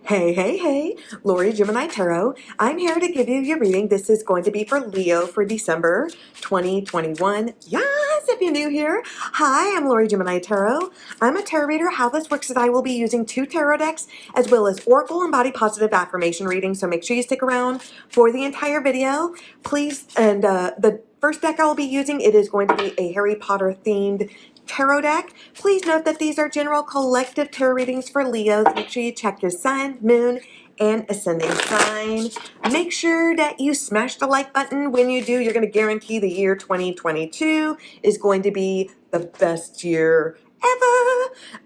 Hey, hey, hey, Lori Gemini Tarot. I'm here to give you your reading. This is going to be for Leo for December 2021. Yes, if you're new here. Hi, I'm Lori Gemini Tarot. I'm a tarot reader. How this works is I will be using 2 tarot decks as well as Oracle and Body Positive affirmation readings. So make sure you stick around for the entire video. Please, and the first deck I will be using, it is going to be a Harry Potter themed tarot deck. Please note that these are general collective tarot readings for Leos. Make sure you check your sun, moon, and ascending sign. Make sure that you smash the like button. When you do, you're going to guarantee the year 2022 is going to be the best year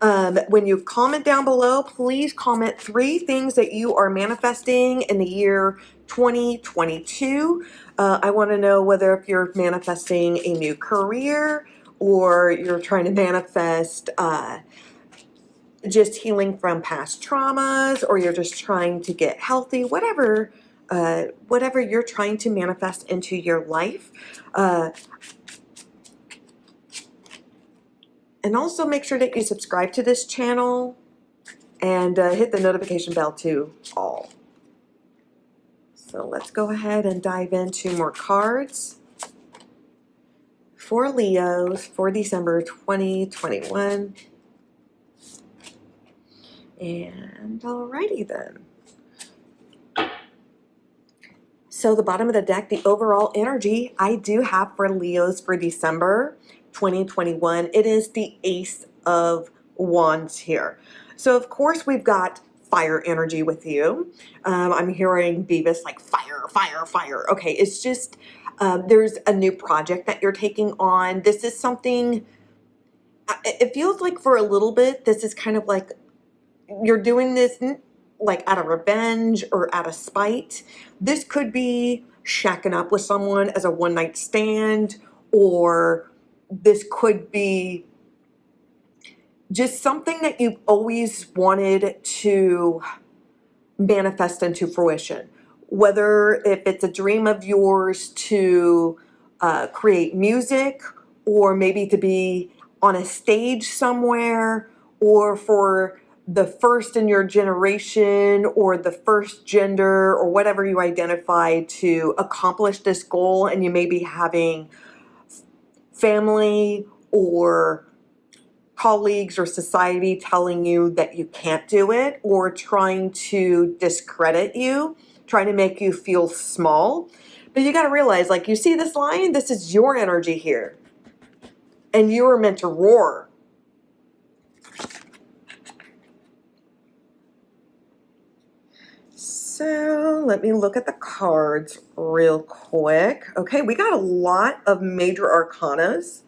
ever. When you comment down below, please comment 3 things that you are manifesting in the year 2022. I want to know whether if you're manifesting a new career, or you're trying to manifest just healing from past traumas, or you're just trying to get healthy, whatever you're trying to manifest into your life. And also make sure that you subscribe to this channel and hit the notification bell to all. So let's go ahead and dive into more cards for Leos for December 2021. And alrighty then. So the bottom of the deck, the overall energy I do have for Leos for December 2021, it is the Ace of Wands here. So of course we've got fire energy with you. I'm hearing Beavis like fire, fire, fire. Okay, it's just there's a new project that you're taking on. This is something, it feels like for a little bit, this is kind of like you're doing this like out of revenge or out of spite. This could be shacking up with someone as a one-night stand, or this could be just something that you've always wanted to manifest into fruition. Whether if it's a dream of yours to create music, or maybe to be on a stage somewhere, or for the first in your generation or the first gender or whatever you identify to accomplish this goal, and you may be having family or colleagues or society telling you that you can't do it, or trying to discredit you, trying to make you feel small. But you got to realize, like, you see this line, this is your energy here, and you were meant to roar. So let me look at the cards real quick. Okay, we got a lot of major arcanas.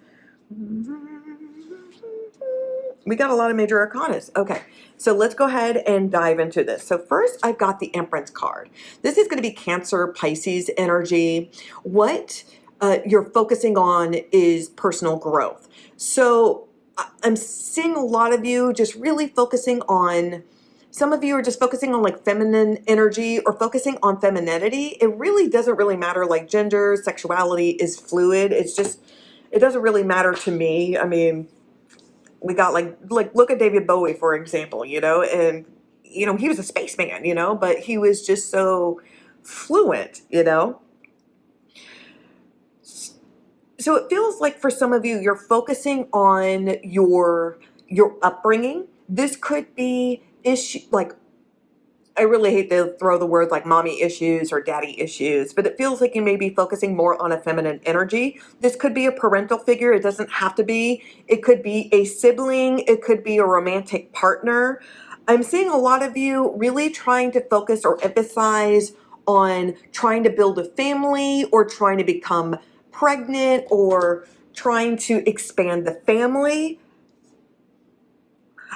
We got a lot of major arcanas. Okay, so let's go ahead and dive into this. So first, I've got the Empress card. This is going to be Cancer, Pisces energy. What you're focusing on is personal growth. So I'm seeing a lot of you just really focusing on, some of you are just focusing on like feminine energy or focusing on femininity. It really doesn't really matter, like gender, sexuality is fluid. It's just, it doesn't really matter to me. I mean, we got like look at David Bowie, for example, you know, and, you know, he was a spaceman, you know, but he was just so fluent, you know. So it feels like for some of you, you're focusing on your upbringing. This could be issue, like, I really hate to throw the word like mommy issues or daddy issues, but it feels like you may be focusing more on a feminine energy. This could be a parental figure. It doesn't have to be. It could be a sibling. It could be a romantic partner. I'm seeing a lot of you really trying to focus or emphasize on trying to build a family, or trying to become pregnant, or trying to expand the family.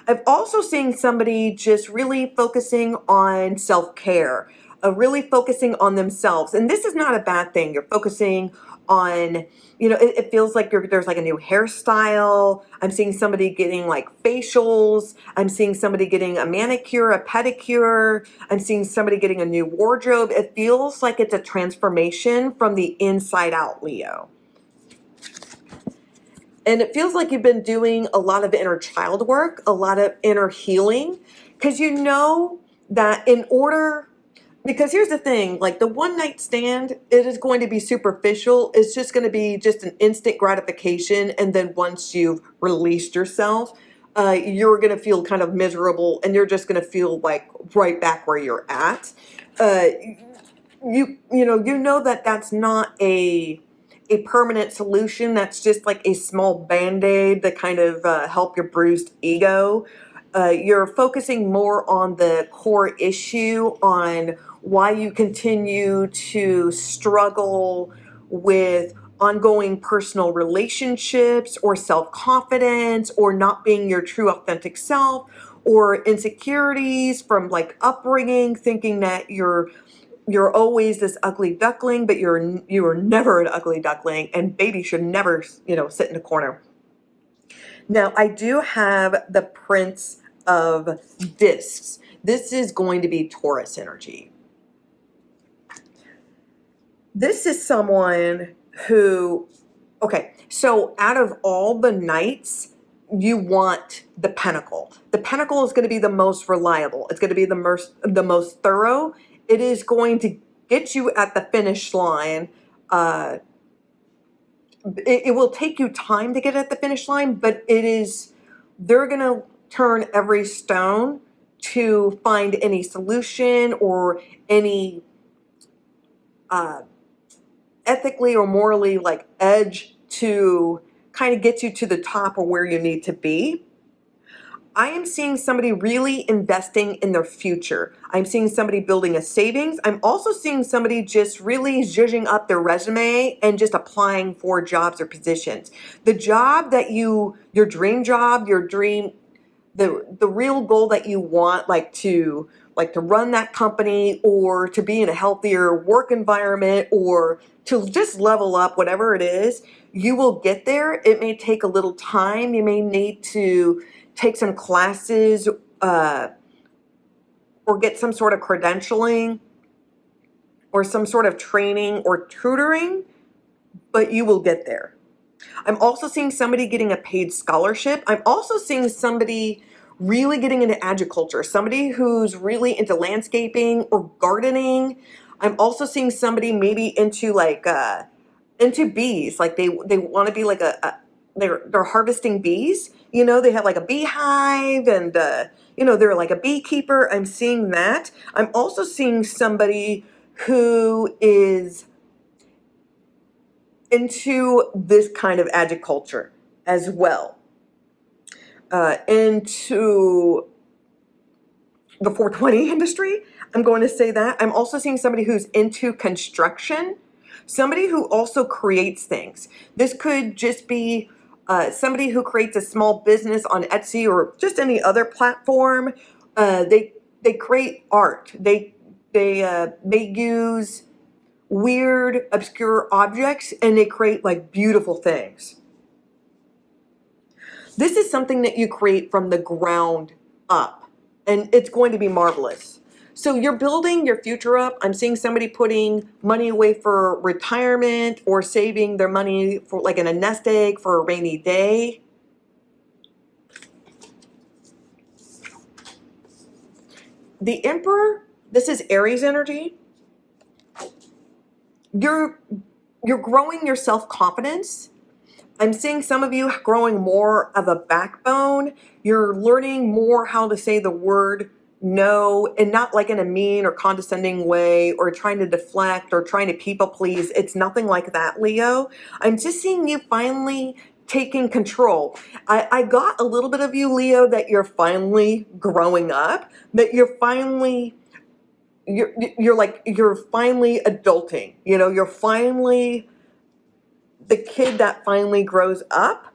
I've also seen somebody just really focusing on self-care, really focusing on themselves. And this is not a bad thing. You're focusing on, you know, it feels like there's like a new hairstyle. I'm seeing somebody getting like facials. I'm seeing somebody getting a manicure, a pedicure. I'm seeing somebody getting a new wardrobe. It feels like it's a transformation from the inside out, Leo. And it feels like you've been doing a lot of inner child work, a lot of inner healing, because you know that in order, because here's the thing, like the one night stand, it is going to be superficial. It's just going to be just an instant gratification. And then once you've released yourself, you're going to feel kind of miserable and you're just going to feel like right back where you're at. Uh, you know that that's not a permanent solution. That's just like a small band-aid to kind of help your bruised ego. You're focusing more on the core issue, on why you continue to struggle with ongoing personal relationships or self-confidence or not being your true authentic self, or insecurities from like upbringing, thinking that you're always this ugly duckling, but you are never an ugly duckling, and baby should never, sit in a corner. Now, I do have the Prince of Discs. This is going to be Taurus energy. This is someone who, okay, so out of all the knights, you want the Pentacle. The Pentacle is going to be the most reliable. It's going to be the most thorough. It is going to get you at the finish line. It will take you time to get at the finish line, but they're going to turn every stone to find any solution or any ethically or morally like edge to kind of get you to the top or where you need to be. I am seeing somebody really investing in their future. I'm seeing somebody building a savings. I'm also seeing somebody just really zhuzhing up their resume and just applying for jobs or positions. The job that your dream job, the real goal that you want, like to run that company or to be in a healthier work environment or to just level up, whatever it is, you will get there. It may take a little time. You may need to take some classes or get some sort of credentialing or some sort of training or tutoring, but you will get there. I'm also seeing somebody getting a paid scholarship. I'm also seeing somebody really getting into agriculture, somebody who's really into landscaping or gardening. I'm also seeing somebody maybe into into bees, like they want to be like they're harvesting bees. They have like a beehive and they're like a beekeeper. I'm seeing that. I'm also seeing somebody who is into this kind of agriculture as well, into the 420 industry. I'm going to say that. I'm also seeing somebody who's into construction, somebody who also creates things. This could just be somebody who creates a small business on Etsy or just any other platform. They create art. They use weird, obscure objects and they create like beautiful things. This is something that you create from the ground up, and it's going to be marvelous. So you're building your future up. I'm seeing somebody putting money away for retirement or saving their money for like in a nest egg for a rainy day. The Emperor, this is Aries energy. You're growing your self-confidence. I'm seeing some of you growing more of a backbone. You're learning more how to say the word no, and not like in a mean or condescending way or trying to deflect or trying to people please. It's nothing like that, Leo. I'm just seeing you finally taking control. I got a little bit of you, Leo, that you're finally growing up, that you're finally adulting. You're finally the kid that finally grows up.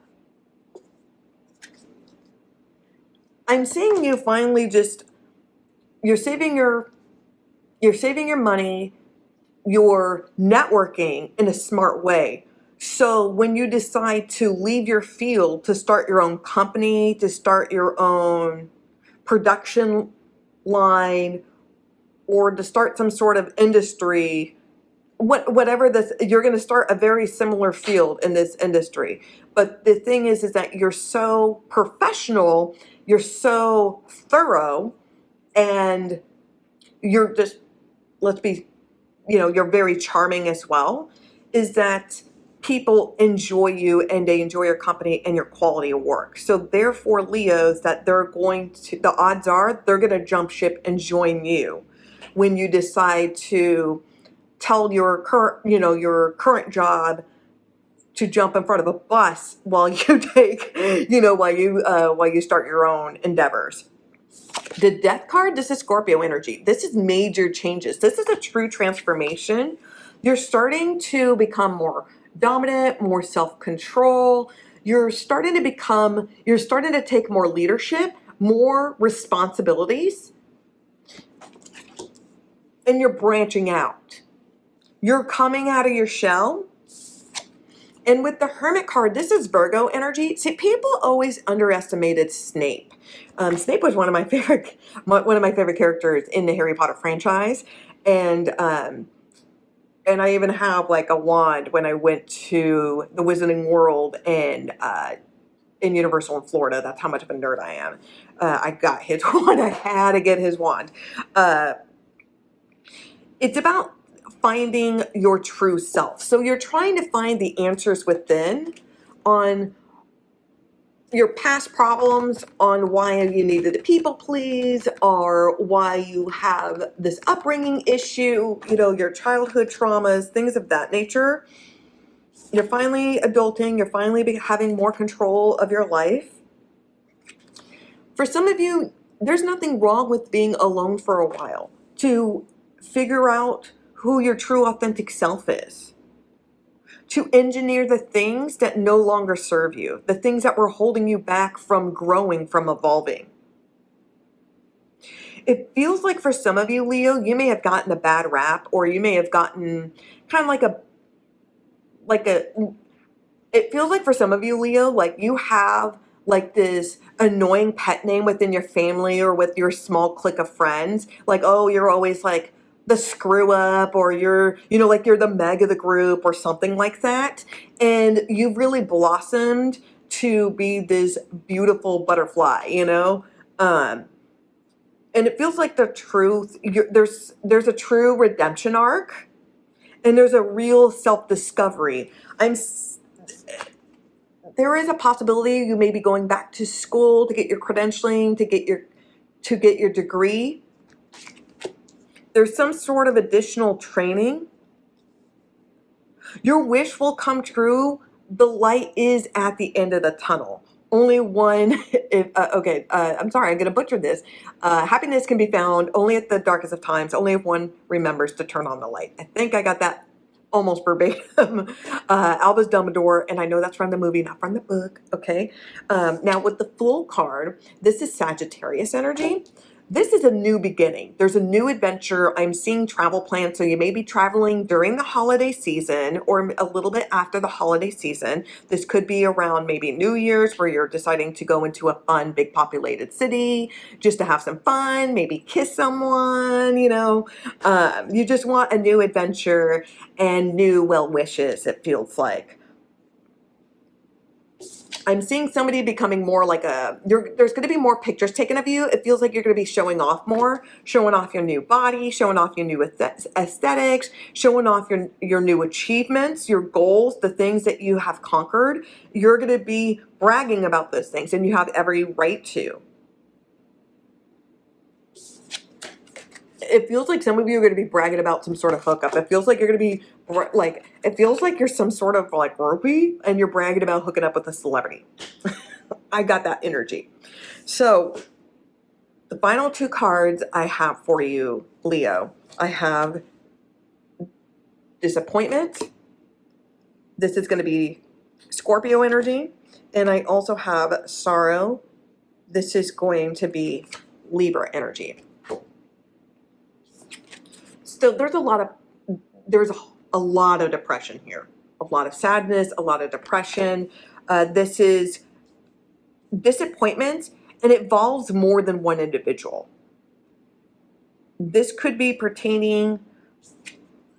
I'm seeing you finally you're saving your money, you're networking in a smart way. So when you decide to leave your field to start your own company, to start your own production line, or to start some sort of industry, whatever this, you're going to start a very similar field in this industry. But the thing is that you're so professional, you're so thorough, and you're just, let's be, you're very charming as well, is that people enjoy you and they enjoy your company and your quality of work. So therefore, Leos, that the odds are they're going to jump ship and join you when you decide to tell your current job to jump in front of a bus while you take, while you start your own endeavors. The Death card, this is Scorpio energy. This is major changes. This is a true transformation. You're starting to become more dominant, more self-control. You're starting to take more leadership, more responsibilities, and you're branching out. You're coming out of your shell. And with the Hermit card, this is Virgo energy. See, people always underestimated Snape. Snape was one of my favorite characters in the Harry Potter franchise, and I even have like a wand when I went to the Wizarding World and in Universal in Florida. That's how much of a nerd I am. I got his wand. I had to get his wand. It's about finding your true self. So you're trying to find the answers within on your past problems, on why you needed to people please, or why you have this upbringing issue, your childhood traumas, things of that nature. You're finally adulting. You're finally having more control of your life. For some of you, there's nothing wrong with being alone for a while to figure out who your true authentic self is, to engineer the things that no longer serve you, the things that were holding you back from growing, from evolving. It feels like for some of you, Leo, you may have gotten a bad rap, or you may have gotten kind of it feels like for some of you, Leo, like you have like this annoying pet name within your family or with your small clique of friends. Like, oh, you're always like the screw up, or you're the Meg of the group or something like that. And you've really blossomed to be this beautiful butterfly, and it feels like the truth, there's a true redemption arc, and there's a real self-discovery. There is a possibility you may be going back to school to get your credentialing, to get your degree. There's some sort of additional training. Your wish will come true. The light is at the end of the tunnel. Only one, I'm sorry, I'm going to butcher this. Happiness can be found only at the darkest of times, only if one remembers to turn on the light. I think I got that almost verbatim. Albus Dumbledore, and I know that's from the movie, not from the book, okay? Now with the Fool card, this is Sagittarius energy. This is a new beginning. There's a new adventure. I'm seeing travel plans, so you may be traveling during the holiday season or a little bit after the holiday season. This could be around maybe New Year's, where you're deciding to go into a fun, big populated city just to have some fun, maybe kiss someone, you just want a new adventure and new well wishes, it feels like. I'm seeing somebody becoming more like there's going to be more pictures taken of you. It feels like you're going to be showing off more, showing off your new body, showing off your new aesthetics, showing off your new achievements, your goals, the things that you have conquered. You're going to be bragging about those things, and you have every right to. It feels like some of you are going to be bragging about some sort of hookup. It feels like you're going to be it feels like you're some sort of like groupie and you're bragging about hooking up with a celebrity. I got that energy. So the final two cards I have for you, Leo, I have Disappointment. This is going to be Scorpio energy. And I also have Sorrow. This is going to be Libra energy. So there's a lot of depression here, a lot of sadness, a lot of depression. This is disappointment, and it involves more than one individual. This could be pertaining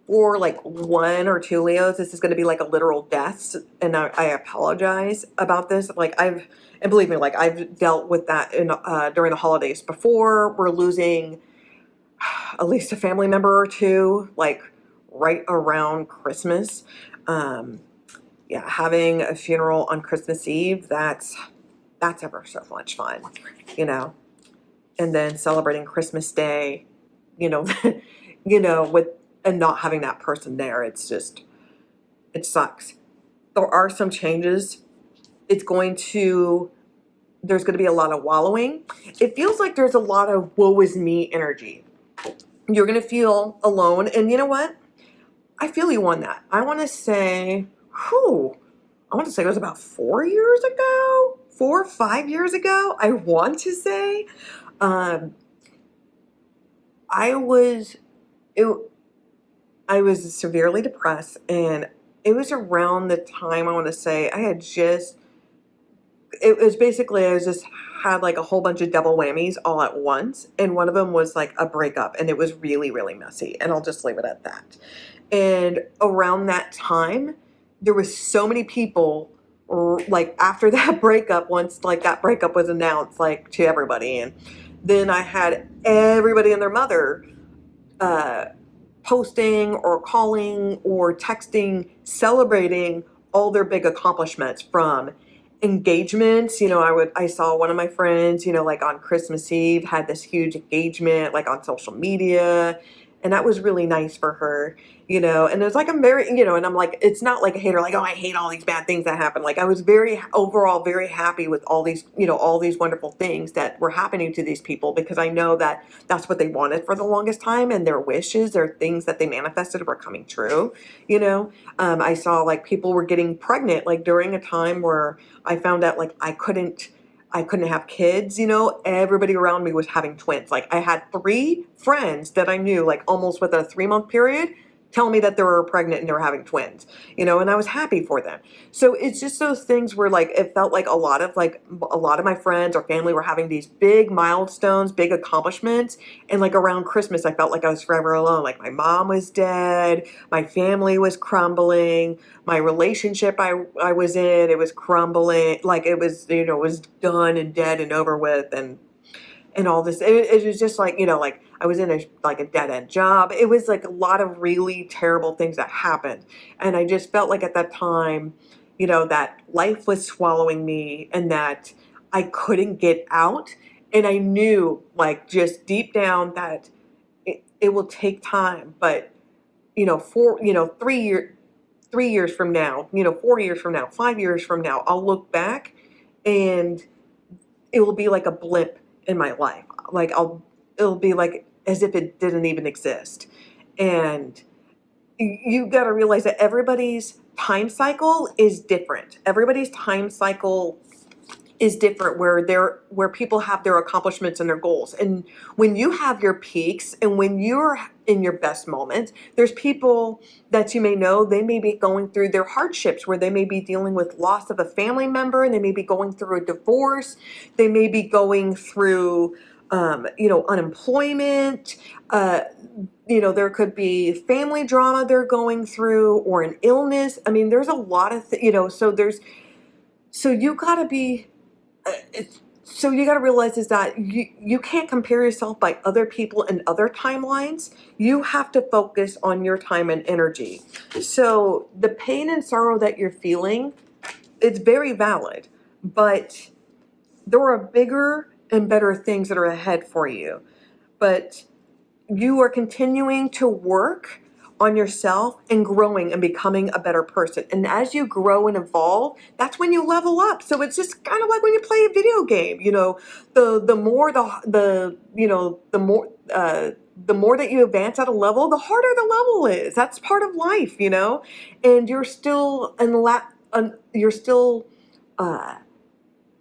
for like one or two Leos. This is going to be like a literal death, and I apologize about this. And believe me, I've dealt with that during the holidays before. We're losing at least a family member or two, like right around Christmas. Um, yeah, having a funeral on Christmas Eve, that's ever so much fun, you know. And then celebrating Christmas Day, you know, with and not having that person there, it sucks. There are some changes. It's going to There's going to be a lot of wallowing. It feels like there's a lot of woe is me energy. You're going to feel alone. And you know what? I feel you on that. I want to say, it was about 4 years ago, 4 or 5 years ago. I want to say, um, I was, it, I was severely depressed, and it was around the time, I want to say, it was basically, I was just had like a whole bunch of double whammies all at once. And one of them was like a breakup, and it was really, really messy. And I'll just leave it at that. And around that time, there was so many people, like after that breakup, once like that breakup was announced, like to everybody. And then I had everybody and their mother, uh, posting or calling or texting, celebrating all their big accomplishments, from engagements. I saw one of my friends, like on Christmas Eve, had this huge engagement, like on social media. And that was really nice for her, and it was like, and I'm like, it's not like a hater, like, oh, I hate all these bad things that happen. Like, I was overall very happy with all these wonderful things that were happening to these people, because I know that that's what they wanted for the longest time, and their wishes, their things that they manifested, were coming true. I saw like people were getting pregnant, like during a time where I found out like I couldn't have kids. Everybody around me was having twins. Like, I had 3 friends that I knew, like almost within a 3-month period, tell me that they were pregnant and they were having twins, and I was happy for them. So it's just those things where, like, it felt like a lot of my friends or family were having these big milestones, big accomplishments. And like around Christmas, I felt like I was forever alone. Like, my mom was dead, my family was crumbling, my relationship I was in, it was crumbling. Like, it was, it was done and dead and over with. And all this, it was just like, like I was in a dead end job. It was like a lot of really terrible things that happened. And I just felt like at that time, that life was swallowing me, and that I couldn't get out. And I knew, like, just deep down, that it will take time. But, 3 years from now, 4 years from now, 5 years from now, I'll look back, and it will be like a blip in my life. Like, it'll be like as if it didn't even exist. And you got to realize that everybody's time cycle is different. Everybody's time cycle is different, where people have their accomplishments and their goals. And when you have your peaks and when you're in your best moments, there's people that you may know, they may be going through their hardships, where they may be dealing with loss of a family member, and they may be going through a divorce, they may be going through unemployment, there could be family drama they're going through, or an illness. I mean, there's a lot of so you got to be so you got to realize is that you can't compare yourself by other people and other timelines. You have to focus on your time and energy. So the pain and sorrow that you're feeling, it's very valid, but there are bigger and better things that are ahead for you. But you are continuing to work on yourself and growing and becoming a better person. And as you grow and evolve, that's when you level up. So it's just kind of like when you play a video game. The more that you advance at a level, the harder the level is. That's part of life, And you're still uh,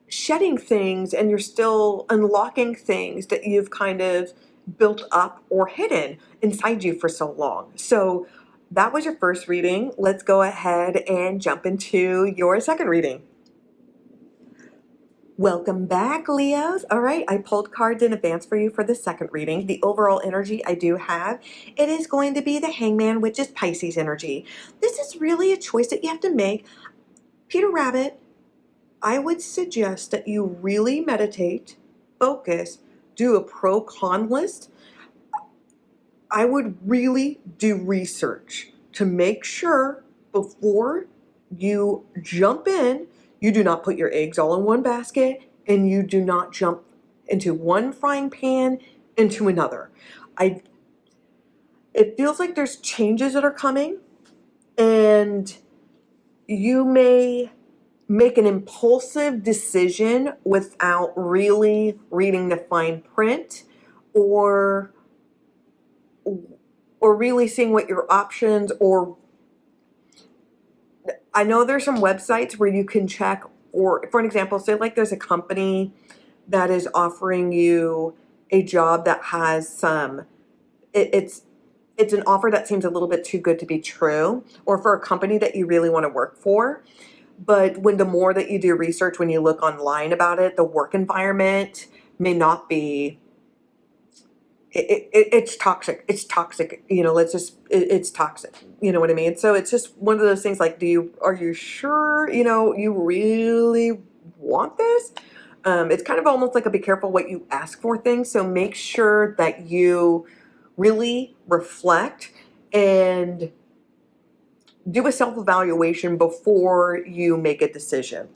shedding things, and you're still unlocking things that you've kind of built up or hidden inside you for so long. So that was your first reading. Let's go ahead and jump into your second reading. Welcome back, Leos. All right, I pulled cards in advance for you for the second reading. The overall energy I do have, it is going to be the Hangman, which is Pisces energy. This is really a choice that you have to make. Peter Rabbit, I would suggest that you really meditate, focus, do a pro-con list. I would really do research to make sure before you jump in, you do not put your eggs all in one basket and you do not jump into one frying pan into another. I It feels like there's changes that are coming and you may make an impulsive decision without really reading the fine print or really seeing what your options, or I know there's some websites where you can check, or for an example, say like there's a company that is offering you a job that has some, it's an offer that seems a little bit too good to be true, or for a company that you really want to work for. But when the more that you do research, when you look online about it, the work environment may not be, it's toxic. It's toxic. It's toxic. You know what I mean? So it's just one of those things like, are you sure, you really want this? It's kind of almost like a be careful what you ask for thing. So make sure that you really reflect and do a self-evaluation before you make a decision.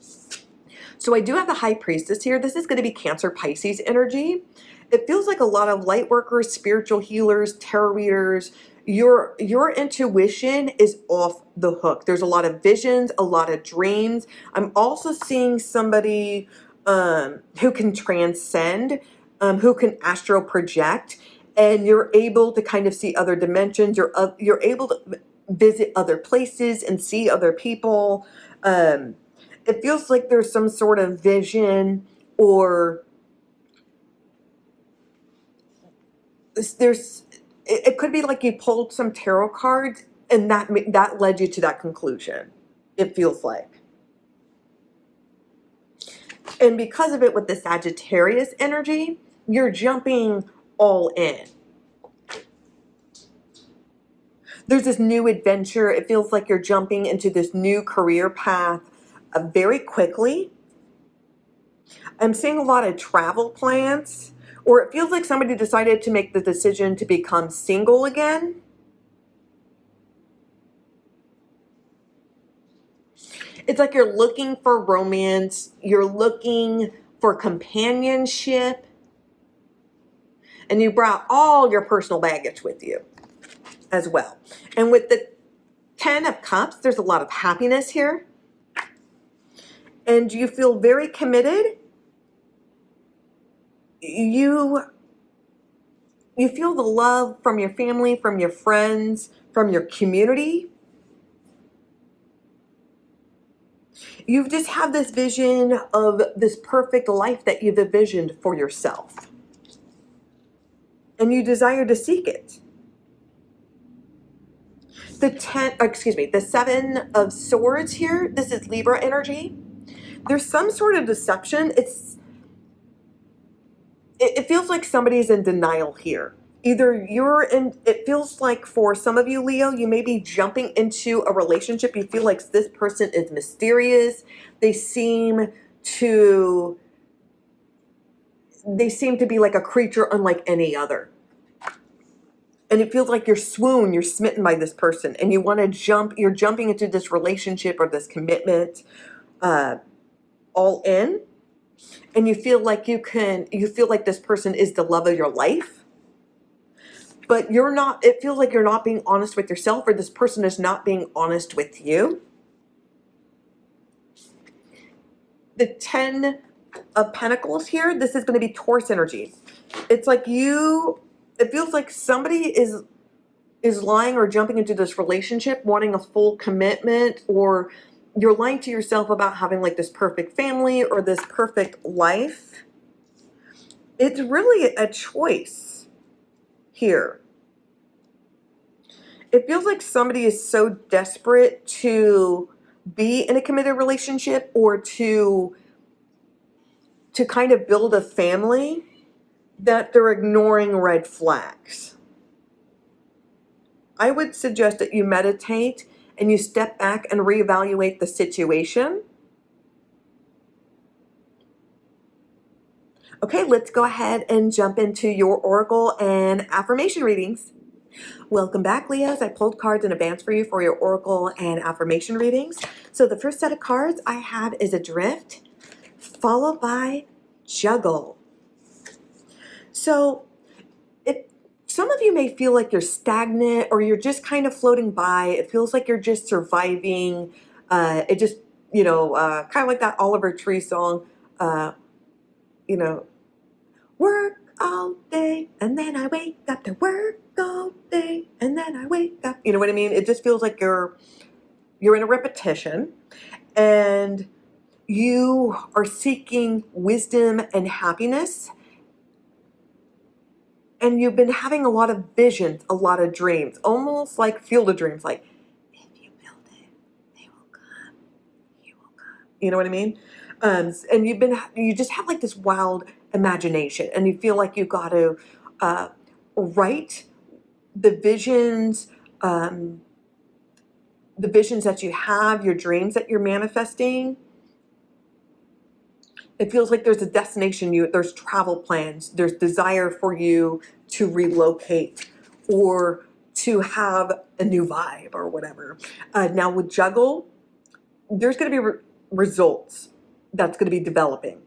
So I do have the High Priestess here. This is going to be Cancer Pisces energy. It feels like a lot of light workers, spiritual healers, tarot readers, your intuition is off the hook. There's a lot of visions, a lot of dreams. I'm also seeing somebody who can transcend, who can astral project, and you're able to kind of see other dimensions. You're able to visit other places and see other people. It feels like there's some sort of vision, or it could be like you pulled some tarot cards and that led you to that conclusion. It feels like. And because of it, with the Sagittarius energy, you're jumping all in. There's this new adventure. It feels like you're jumping into this new career path very quickly. I'm seeing a lot of travel plans, or it feels like somebody decided to make the decision to become single again. It's like you're looking for romance, you're looking for companionship, and you brought all your personal baggage with you as well. And with the 10 of Cups, there's a lot of happiness here. And you feel very committed. You feel the love from your family, from your friends, from your community. You've just had this vision of this perfect life that you've envisioned for yourself. And you desire to seek it. The 7 of Swords here, this is Libra energy. There's some sort of deception. It feels like somebody's in denial here. It feels like for some of you, Leo, you may be jumping into a relationship. You feel like this person is mysterious. They seem to be like a creature unlike any other. And it feels like you're smitten by this person, and you want to you're jumping into this relationship or this commitment all in. And you feel like this person is the love of your life. But you're not, it feels like you're not being honest with yourself, or this person is not being honest with you. The 10 of Pentacles here, this is going to be Taurus energy. It's like it feels like somebody is lying or jumping into this relationship, wanting a full commitment, or you're lying to yourself about having like this perfect family or this perfect life. It's really a choice here. It feels like somebody is so desperate to be in a committed relationship, or to kind of build a family, that they're ignoring red flags. I would suggest that you meditate and you step back and reevaluate the situation. Okay, let's go ahead and jump into your oracle and affirmation readings. Welcome back, Leos. I pulled cards in advance for you for your oracle and affirmation readings. So the first set of cards I have is Adrift, followed by Juggle. So some of you may feel like you're stagnant or you're just kind of floating by. It feels like you're just surviving. It just, kind of like that Oliver Tree song, uh, you know, work all day and then I wake up to work all day and then I wake up. You know what I mean? It just feels like you're in a repetition and you are seeking wisdom and happiness. And you've been having a lot of visions, a lot of dreams, almost like Field of Dreams, like, if you build it, they will come, you will come. You know what I mean? And you just have like this wild imagination, and you feel like you've got to write the visions, that you have, your dreams that you're manifesting. It feels like there's a destination, there's travel plans, there's desire for you to relocate or to have a new vibe or whatever. Now with Juggle, there's going to be results that's going to be developing.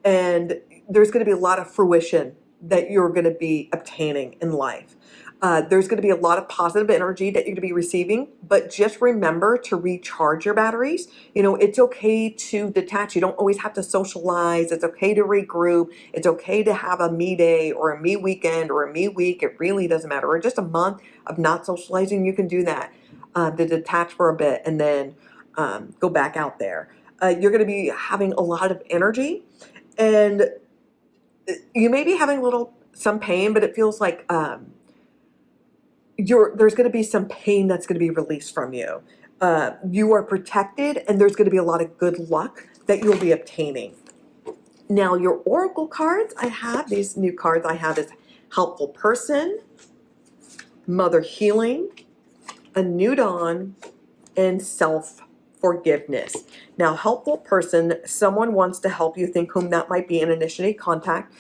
And there's going to be a lot of fruition that you're going to be obtaining in life. There's going to be a lot of positive energy that you're going to be receiving, but just remember to recharge your batteries. It's okay to detach. You don't always have to socialize. It's okay to regroup. It's okay to have a me day or a me weekend or a me week. It really doesn't matter. Or just a month of not socializing. You can do that to detach for a bit and then go back out there. You're going to be having a lot of energy, and you may be having some pain, but it feels like there's going to be some pain that's going to be released from you. You are protected, and there's going to be a lot of good luck that you'll be obtaining. Now, your oracle cards these new cards I have is Helpful Person, Mother Healing, A New Dawn, and Self-Forgiveness. Now, Helpful Person, someone wants to help you, think whom that might be, and initiate contact.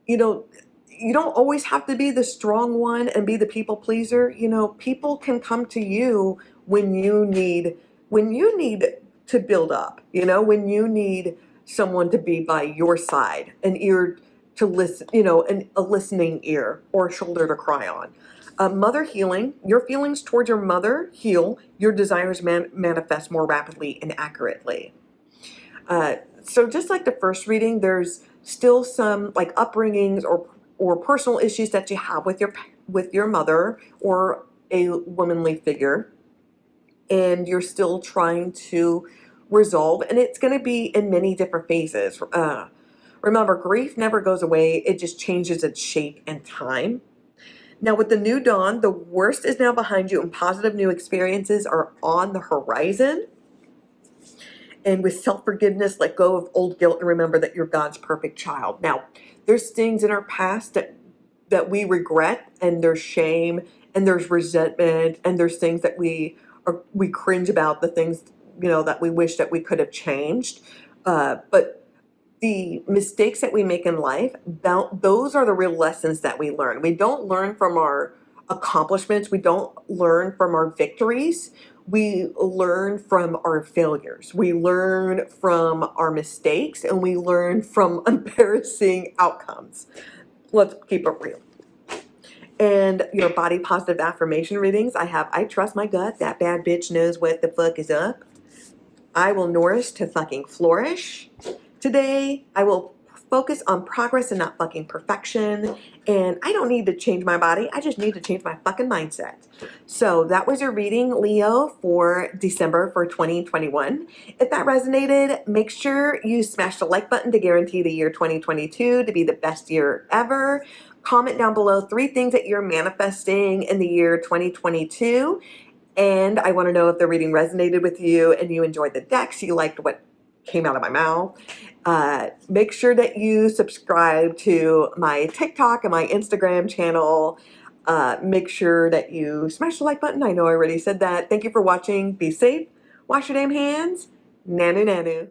You don't always have to be the strong one and be the people pleaser. People can come to you when you need to build up, when you need someone to be by your side, an ear to listen, a listening ear or a shoulder to cry on. Mother Healing, your feelings towards your mother heal, your desires manifest more rapidly and accurately. So just like the first reading, there's still some like upbringings or personal issues that you have with your mother or a womanly figure, and you're still trying to resolve, and it's going to be in many different phases. Remember, grief never goes away. It just changes its shape and time. Now, with the new dawn, the worst is now behind you and positive new experiences are on the horizon. And with self-forgiveness, let go of old guilt and remember that you're God's perfect child. Now, there's things in our past that we regret, and there's shame, and there's resentment, and there's things that we cringe about, the things, that we wish that we could have changed. But the mistakes that we make in life, those are the real lessons that we learn. We don't learn from our accomplishments. We don't learn from our victories. We learn from our failures. We learn from our mistakes, and we learn from embarrassing outcomes. Let's keep it real. And your body positive affirmation readings, I trust my gut. That bad bitch knows what the fuck is up. I will nourish to fucking flourish. Today, I will focus on progress and not fucking perfection. And I don't need to change my body. I just need to change my fucking mindset. So that was your reading, Leo, for December for 2021. If that resonated, make sure you smash the like button to guarantee the year 2022 to be the best year ever. Comment down below 3 things that you're manifesting in the year 2022. And I want to know if the reading resonated with you and you enjoyed the decks, you liked what came out of my mouth. Make sure that you subscribe to my TikTok and my Instagram channel. Make sure that you smash the like button. I know I already said that. Thank you for watching. Be safe. Wash your damn hands. Nanu nanu.